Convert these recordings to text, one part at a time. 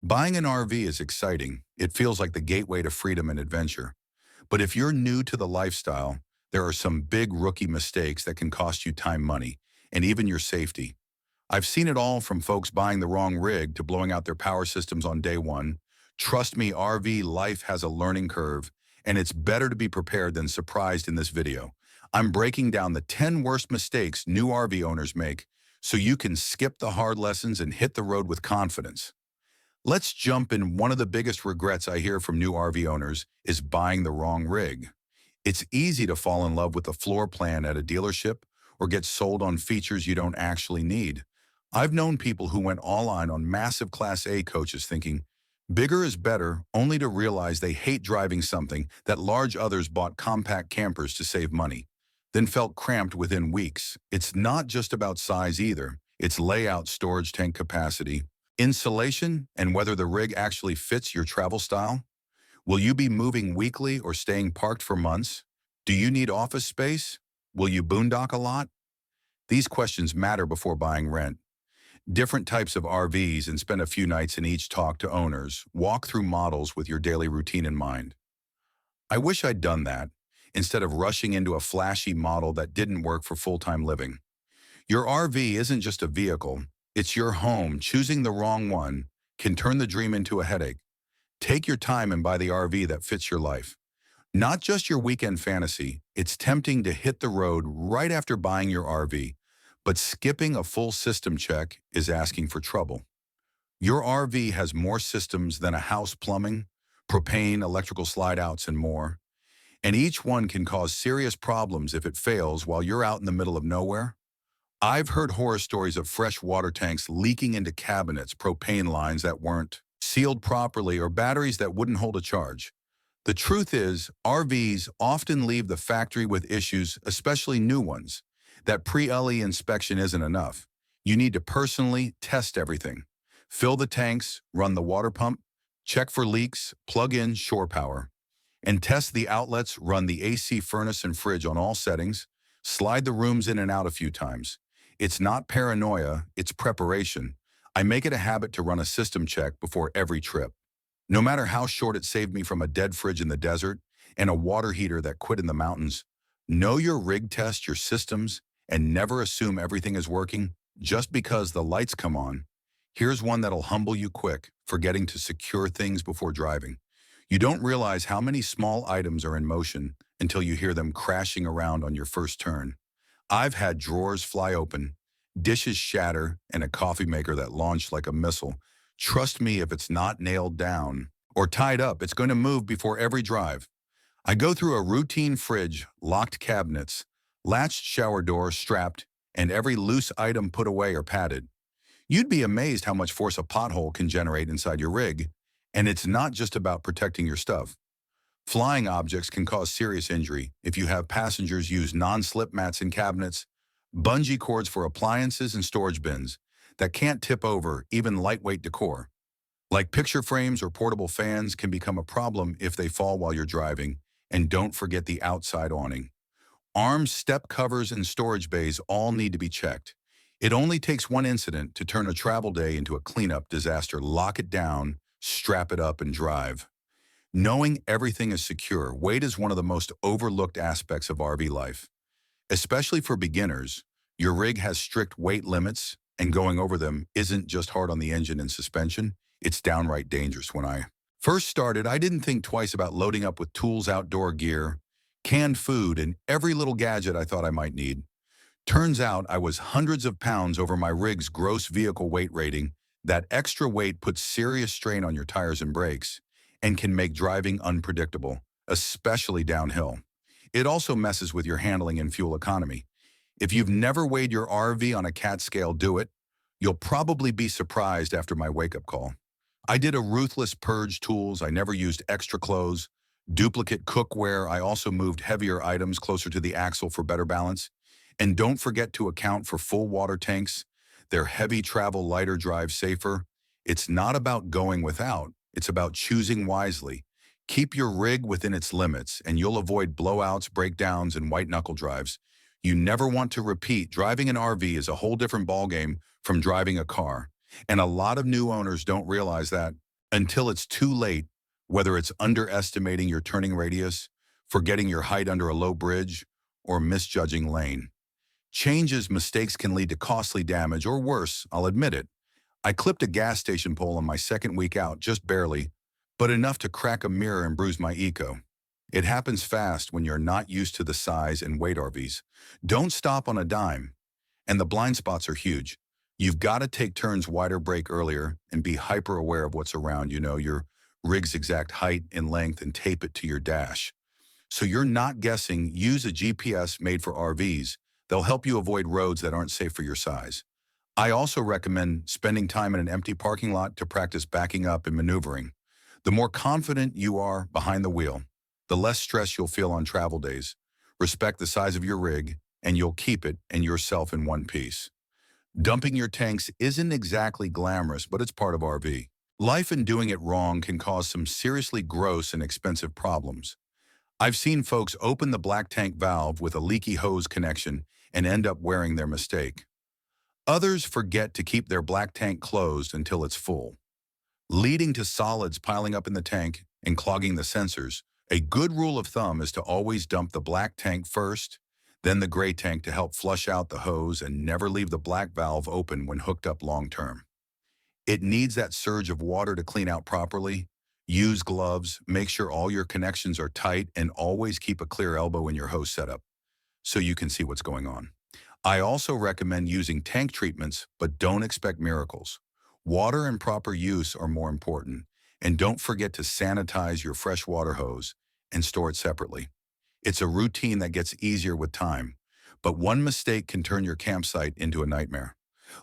Buying an RV is exciting. It feels like the gateway to freedom and adventure. But if you're new to the lifestyle, there are some big rookie mistakes that can cost you time, money, and even your safety. I've seen it all from folks buying the wrong rig to blowing out their power systems on day one. Trust me, RV life has a learning curve, and it's better to be prepared than surprised in this video. I'm breaking down the 10 worst mistakes new RV owners make so you can skip the hard lessons and hit the road with confidence. Let's jump in. One of the biggest regrets I hear from new RV owners is buying the wrong rig. It's easy to fall in love with the floor plan at a dealership or get sold on features you don't actually need. I've known people who went all in on massive Class A coaches thinking bigger is better, only to realize they hate driving something that large others bought compact campers to save money, then felt cramped within weeks. It's not just about size either. It's layout, storage tank capacity, insulation, and whether the rig actually fits your travel style. Will you be moving weekly or staying parked for months? Do you need office space? Will you boondock a lot? These questions matter before buying rent. Different types of RVs and spend a few nights in each. Talk to owners. Walk through models with your daily routine in mind. I wish I'd done that instead of rushing into a flashy model that didn't work for full-time living. Your RV isn't just a vehicle. It's your home. Choosing the wrong one can turn the dream into a headache. Take your time and buy the RV that fits your life. Not just your weekend fantasy. It's tempting to hit the road right after buying your RV, but skipping a full system check is asking for trouble. Your RV has more systems than a house: plumbing, propane, electrical slide-outs, and more. And each one can cause serious problems if it fails while you're out in the middle of nowhere. I've heard horror stories of fresh water tanks leaking into cabinets, propane lines that weren't sealed properly, or batteries that wouldn't hold a charge. The truth is, RVs often leave the factory with issues, especially new ones. That pre-LE inspection isn't enough. You need to personally test everything. Fill the tanks, run the water pump, check for leaks, plug in shore power, and test the outlets. Run the AC, furnace, and fridge on all settings. Slide the rooms in and out a few times. It's not paranoia, it's preparation. I make it a habit to run a system check before every trip. No matter how short, it saved me from a dead fridge in the desert and a water heater that quit in the mountains. Know your rig, test your systems, and never assume everything is working just because the lights come on. Here's one that'll humble you quick: forgetting to secure things before driving. You don't realize how many small items are in motion until you hear them crashing around on your first turn. I've had drawers fly open, dishes shatter, and a coffee maker that launched like a missile. Trust me, if it's not nailed down or tied up, it's going to move before every drive. I go through a routine: fridge, locked cabinets, latched shower door strapped, and every loose item put away or padded. You'd be amazed how much force a pothole can generate inside your rig, and it's not just about protecting your stuff. Flying objects can cause serious injury if you have passengers use non-slip mats in cabinets, bungee cords for appliances, and storage bins that can't tip over. Even lightweight decor, like picture frames or portable fans, can become a problem if they fall while you're driving. And don't forget the outside awning. Arms, step covers, and storage bays all need to be checked. It only takes one incident to turn a travel day into a cleanup disaster. Lock it down, strap it up, and drive. Knowing everything is secure. Weight is one of the most overlooked aspects of RV life. Especially for beginners, your rig has strict weight limits, and going over them isn't just hard on the engine and suspension, it's downright dangerous. When I first started, I didn't think twice about loading up with tools, outdoor gear, canned food, and every little gadget I thought I might need. Turns out I was hundreds of pounds over my rig's gross vehicle weight rating. That extra weight puts serious strain on your tires and brakes and can make driving unpredictable, especially downhill. It also messes with your handling and fuel economy. If you've never weighed your RV on a CAT scale, do it. You'll probably be surprised after my wake-up call. I did a ruthless purge: tools. I never used extra clothes, duplicate cookware. I also moved heavier items closer to the axle for better balance. And don't forget to account for full water tanks. They're heavy travel, lighter drive, safer. It's not about going without. It's about choosing wisely. Keep your rig within its limits, and you'll avoid blowouts, breakdowns, and white-knuckle drives you never want to repeat. Driving an RV is a whole different ballgame from driving a car, and a lot of new owners don't realize that. until it's too late, whether it's underestimating your turning radius, forgetting your height under a low bridge, or misjudging lane. Changes mistakes can lead to costly damage, or worse, I'll admit it. I clipped a gas station pole on my second week out, just barely, but enough to crack a mirror and bruise my eco. It happens fast when you're not used to the size and weight RVs. Don't stop on a dime. And the blind spots are huge. You've got to take turns wider, brake earlier, and be hyper aware of what's around, your rig's exact height and length, and tape it to your dash. So you're not guessing, use a GPS made for RVs. They'll help you avoid roads that aren't safe for your size. I also recommend spending time in an empty parking lot to practice backing up and maneuvering. The more confident you are behind the wheel, the less stress you'll feel on travel days. Respect the size of your rig, and you'll keep it and yourself in one piece. Dumping your tanks isn't exactly glamorous, but it's part of RV life, and doing it wrong can cause some seriously gross and expensive problems. I've seen folks open the black tank valve with a leaky hose connection and end up wearing their mistake. Others forget to keep their black tank closed until it's full, leading to solids piling up in the tank and clogging the sensors. A good rule of thumb is to always dump the black tank first, then the gray tank to help flush out the hose, and never leave the black valve open when hooked up long term. It needs that surge of water to clean out properly. Use gloves, make sure all your connections are tight, and always keep a clear elbow in your hose setup so you can see what's going on. I also recommend using tank treatments, but don't expect miracles. Water and proper use are more important. And don't forget to sanitize your freshwater hose and store it separately. It's a routine that gets easier with time, but one mistake can turn your campsite into a nightmare.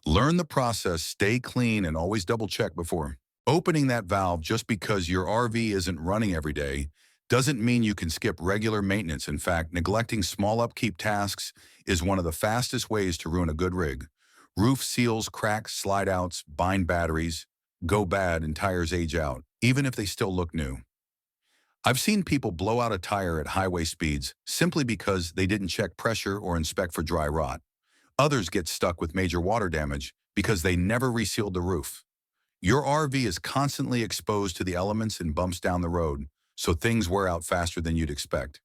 Learn the process, stay clean, and always double check before opening that valve. Just because your RV isn't running every day doesn't mean you can skip regular maintenance. In fact, neglecting small upkeep tasks is one of the fastest ways to ruin a good rig. Roof seals crack, slide outs, bind batteries, go bad, and tires age out, even if they still look new. I've seen people blow out a tire at highway speeds simply because they didn't check pressure or inspect for dry rot. Others get stuck with major water damage because they never resealed the roof. Your RV is constantly exposed to the elements and bumps down the road, so things wear out faster than you'd expect.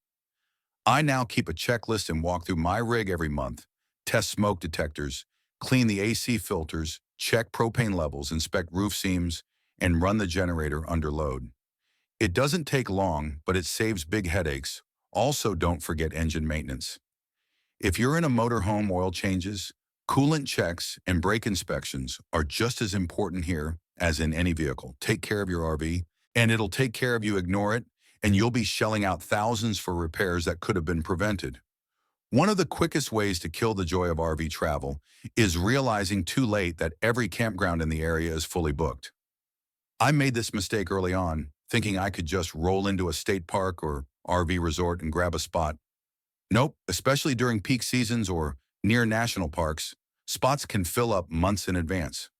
I now keep a checklist and walk through my rig every month, test smoke detectors, clean the AC filters, check propane levels, inspect roof seams, and run the generator under load. It doesn't take long, but it saves big headaches. Also, don't forget engine maintenance. If you're in a motorhome, oil changes, coolant checks, and brake inspections are just as important here as in any vehicle. Take care of your RV, and it'll take care of you. Ignore it, and you'll be shelling out thousands for repairs that could have been prevented. One of the quickest ways to kill the joy of RV travel is realizing too late that every campground in the area is fully booked. I made this mistake early on, thinking I could just roll into a state park or RV resort and grab a spot. Nope, especially during peak seasons or near national parks, spots can fill up months in advance.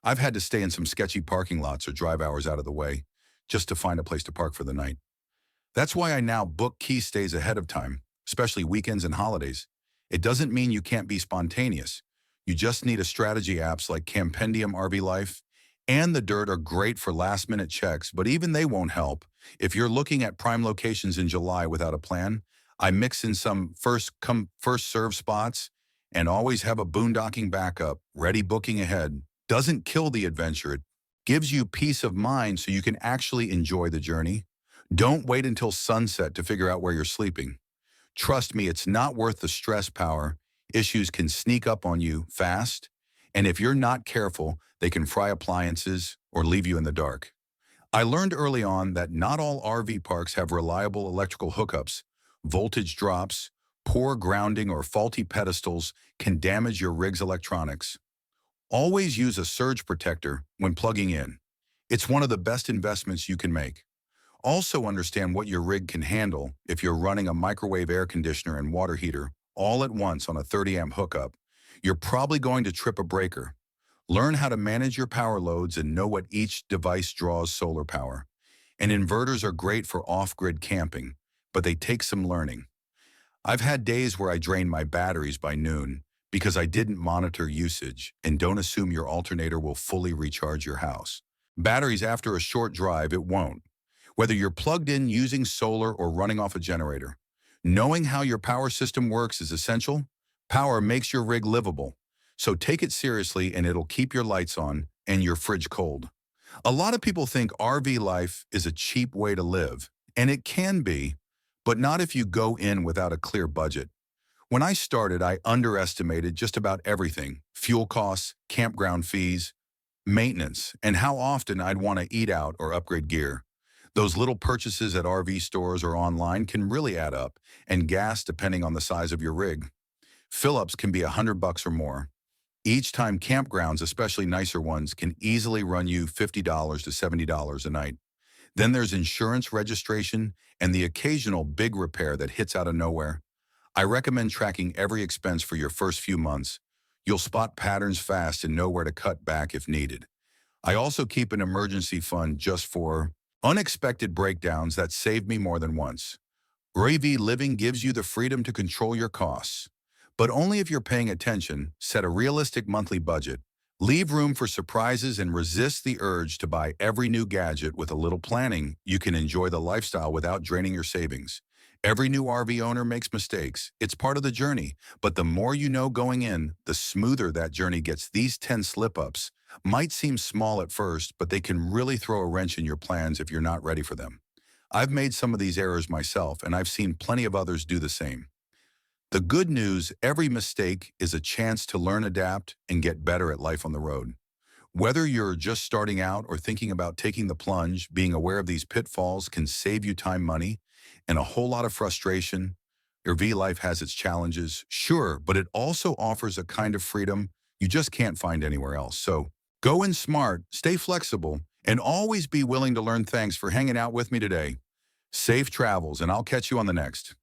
I've had to stay in some sketchy parking lots or drive hours out of the way just to find a place to park for the night. That's why I now book key stays ahead of time, especially weekends and holidays. It doesn't mean you can't be spontaneous. You just need a strategy. Apps like Campendium RV Life and The Dirt are great for last-minute checks, but even they won't help. If you're looking at prime locations in July without a plan, I mix in some first-come, first-served spots and always have a boondocking backup, ready. Booking ahead doesn't kill the adventure. It gives you peace of mind so you can actually enjoy the journey. Don't wait until sunset to figure out where you're sleeping. Trust me, it's not worth the stress. Power issues can sneak up on you fast, and if you're not careful, they can fry appliances or leave you in the dark. I learned early on that not all RV parks have reliable electrical hookups. Voltage drops, poor grounding, or faulty pedestals can damage your rig's electronics. Always use a surge protector when plugging in. It's one of the best investments you can make. Also understand what your rig can handle. If you're running a microwave, air conditioner, and water heater all at once on a 30-amp hookup, you're probably going to trip a breaker. Learn how to manage your power loads and know what each device draws. Solar power and inverters are great for off-grid camping, but they take some learning. I've had days where I drained my batteries by noon because I didn't monitor usage. And don't assume your alternator will fully recharge your house. Batteries after a short drive, it won't. Whether you're plugged in using solar or running off a generator, knowing how your power system works is essential. Power makes your rig livable. So take it seriously and it'll keep your lights on and your fridge cold. A lot of people think RV life is a cheap way to live, and it can be, but not if you go in without a clear budget. When I started, I underestimated just about everything: fuel costs, campground fees, maintenance, and how often I'd want to eat out or upgrade gear. Those little purchases at RV stores or online can really add up, and gas, depending on the size of your rig. Fill-ups can be $100 or more. Each time campgrounds, especially nicer ones, can easily run you $50 to $70 a night. Then there's insurance registration and the occasional big repair that hits out of nowhere. I recommend tracking every expense for your first few months. You'll spot patterns fast and know where to cut back if needed. I also keep an emergency fund just for unexpected breakdowns that saved me more than once. RV Living gives you the freedom to control your costs, but only if you're paying attention. Set a realistic monthly budget, leave room for surprises, and resist the urge to buy every new gadget. With a little planning, you can enjoy the lifestyle without draining your savings. Every new RV owner makes mistakes. It's part of the journey, but the more you know going in, the smoother that journey gets. These 10 slip-ups might seem small at first, but they can really throw a wrench in your plans if you're not ready for them. I've made some of these errors myself, and I've seen plenty of others do the same. The good news: every mistake is a chance to learn, adapt, and get better at life on the road. Whether you're just starting out or thinking about taking the plunge, being aware of these pitfalls can save you time, money, and a whole lot of frustration. Your V life has its challenges, sure, but it also offers a kind of freedom you just can't find anywhere else. So go in smart, stay flexible, and always be willing to learn. Thanks for hanging out with me today. Safe travels, and I'll catch you on the next.